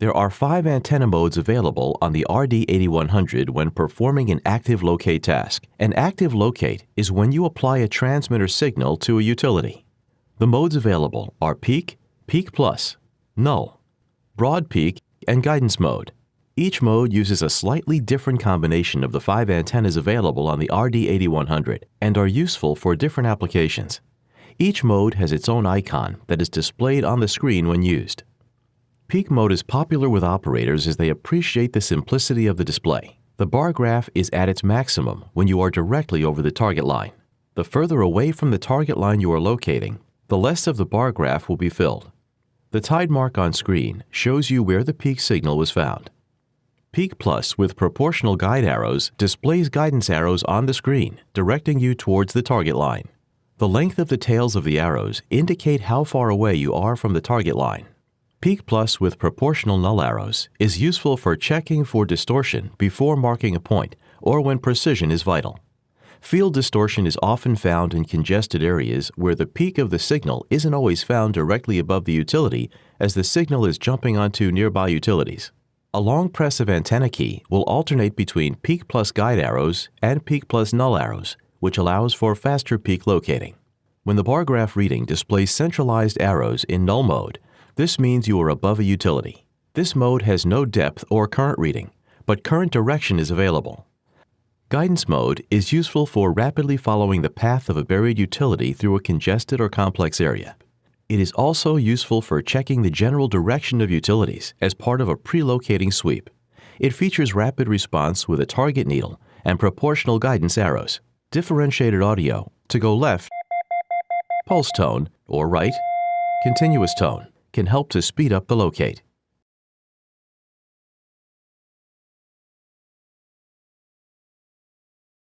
There are 5 antenna modes available on the RD8100 when performing an active locate task. An active locate is when you apply a transmitter signal to a utility. The modes available are peak, peak plus, null, broad peak, and guidance mode. Each mode uses a slightly different combination of the 5 antennas available on the RD8100 and are useful for different applications. Each mode has its own icon that is displayed on the screen when used. Peak mode is popular with operators as they appreciate the simplicity of the display. The bar graph is at its maximum when you are directly over the target line. The further away from the target line you are locating, the less of the bar graph will be filled. The tide mark on screen shows you where the peak signal was found. Peak Plus with proportional guide arrows displays guidance arrows on the screen, directing you towards the target line. The length of the tails of the arrows indicate how far away you are from the target line. Peak Plus with proportional null arrows is useful for checking for distortion before marking a point or when precision is vital. Field distortion is often found in congested areas where the peak of the signal isn't always found directly above the utility as the signal is jumping onto nearby utilities. A long press of antenna key will alternate between Peak Plus guide arrows and Peak Plus null arrows, which allows for faster peak locating. When the bar graph reading displays centralized arrows in null mode, this means you are above a utility. This mode has no depth or current reading, but current direction is available. Guidance mode is useful for rapidly following the path of a buried utility through a congested or complex area. It is also useful for checking the general direction of utilities as part of a pre-locating sweep. It features rapid response with a target needle and proportional guidance arrows. Differentiated audio to go left, pulse tone, or right, continuous tone, can help to speed up the locate.